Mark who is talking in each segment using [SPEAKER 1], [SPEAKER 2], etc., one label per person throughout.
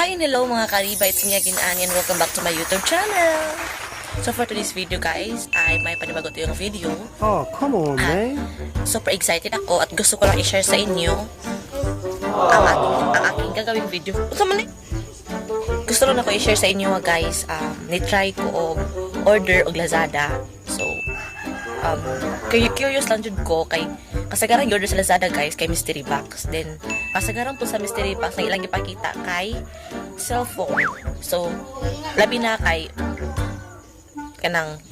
[SPEAKER 1] Hi and hello mga kariba, it's me again Annie and welcome back to my YouTube channel. So for today's video guys, ay may panibago yung video.
[SPEAKER 2] Oh, come on, man.
[SPEAKER 1] Super excited ako at gusto ko lang i-share sa inyo ang aking gagawing video. Gusto lang ako i-share sa inyo guys, ni-try ko og order og Lazada. So, curious lang jud ko kay kasagaran order sa Lazada guys kay mystery box. Then kasagaran po sa mystery box na ilang ipakita kay cellphone. So labi na kay kanang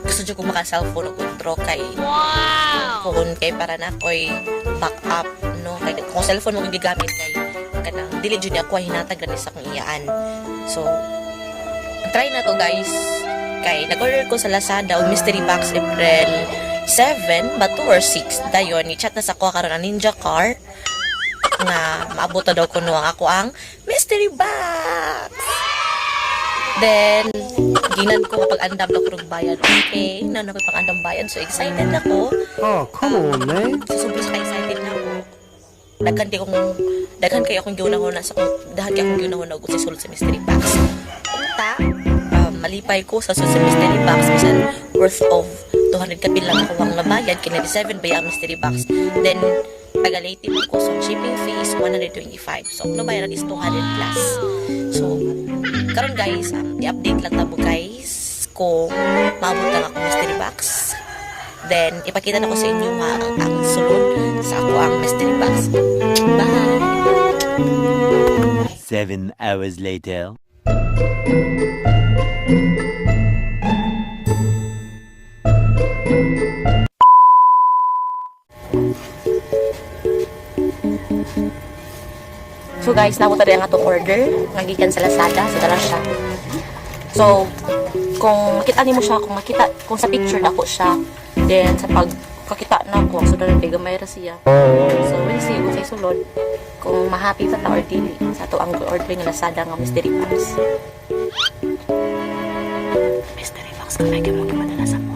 [SPEAKER 1] gusto jud ko maka cellphone og intro kay phone kay para na koy backup no kay kung cellphone mo gigamit kay kanang dili jud ako hinatag gani sa kong iyaan. So try na to guys. Kay nag-order ko sa Lazada og mystery box April 7 ba 2 or 6 dayon i-chat na sa ko karon ang Ninja Car nga maabot daw ko no ang ako ang mystery box. Then ginan ko kapag andam na ko bayad. Okay, na ko pag andam bayad so excited ako.
[SPEAKER 2] Oh, come on, man.
[SPEAKER 1] So super excited na ako. Daghan kay akong giunahon sa dahan kay akong giunahon og sulod sa mystery box. Unta malipay ko sa mystery box bisan worth of 200 kapil lang ako ang nabayad kina 7 ba yung mystery box. Then taga-late ko so shipping fee is 125 so ang nabayaran is 200 plus. So karon guys i-update lang tabo guys kung maabot lang ako mystery box. Then ipakita na ko sa inyo ang sulod sa ako ang mystery box. Bye.
[SPEAKER 3] 7 hours later.
[SPEAKER 1] So guys, nabuta rin ang atong order nagikan sa Lazada, sa dala siya. So, kung makita nimo siya, kung sa picture nako siya, then sa pagkakita na ko, so dala kay gamay ra siya. So, we'll see kung sa sulod kung ma-happy ta or dili sa ato ang order ng Lazada nga mystery box. Mystery box ka may mo gimadala sa mo.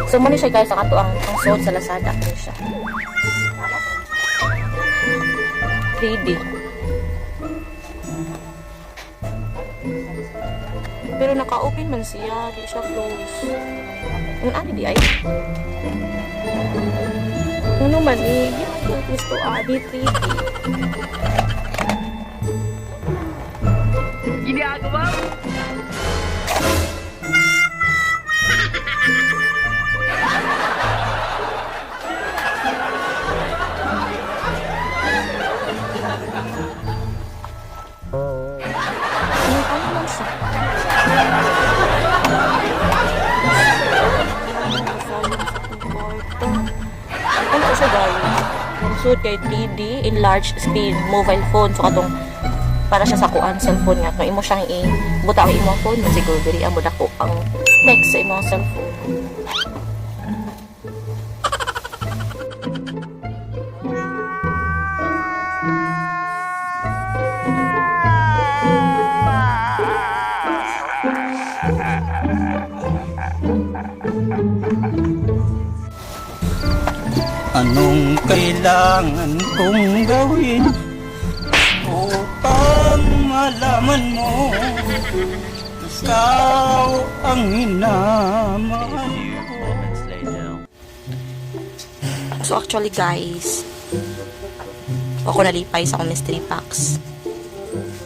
[SPEAKER 1] So muna siya guys, ang ato ang suot sa Lazada ko siya. 3D. Pero naka-open man siya, di siya close. Yung ano di ay? Ano man eh, yung gusto di 3D. Ginagawa mo? Ano siya guys? Suit kay 3D enlarged screen mobile phone so katong para siya sa kuan cellphone nga kung imo siyang ibuta ang imong phone siguro diri amo dako ang text sa imong cellphone.
[SPEAKER 4] Anong kailangan kong gawin upang malaman mo ikaw ang hinamahal ko?
[SPEAKER 1] So actually guys, ako nalipay sa akong mystery box.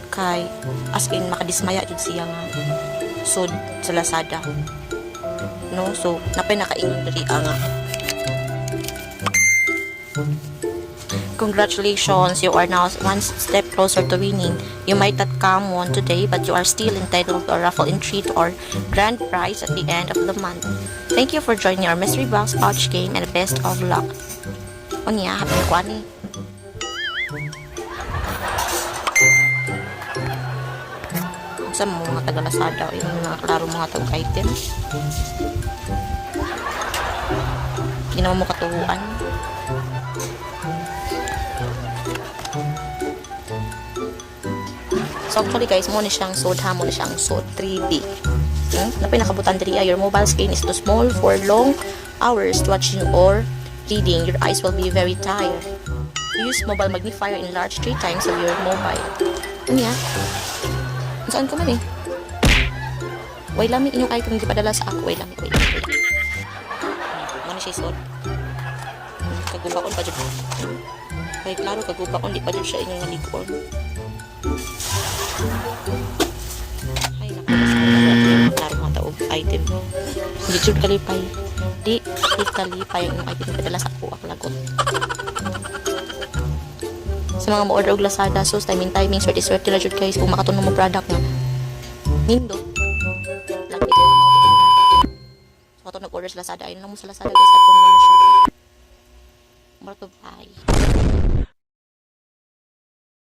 [SPEAKER 1] Kay as in makadismaya jud siya nga sud sa Lazada. No, so napay nakaingon diri nga. Congratulations, you are now one step closer to winning. You might not come one today, but you are still entitled to a raffle entry or grand prize at the end of the month. Thank you for joining our mystery box pouch game and best of luck. Unya, happy kwani. Sa mga taga Lazada, yung mga klaro mga tag-item. Ginawa mo katuhuan. So actually guys, mo ni siyang suit ha, mo ni siyang suit 3D. Napay nakabutan diri your mobile screen is too small for long hours watching or reading. Your eyes will be very tired. Use mobile magnifier enlarge 3 times of your mobile. Unya. Saan ka man eh? Way lami inyong item di padala sa ako. Way lami. Ano siya suot? Kagubaon pa dyan. Kaya klaro kagubaon di pa dyan siya inyong nalikon. Ay naku. Klaro mga taog item. Hindi jud kalipay. Di kalipay ang item padala sa ako ang lagot. Sa mga mo-order og Lazada, sus, timing, swerte na jud guys, kung makatunog mo product nga. Nindo. Lagi ko na mauting ang product. So, ato nag-order sa Lazada, ayun lang mo sa Lazada guys, ato na lang mo Shopee. Bye.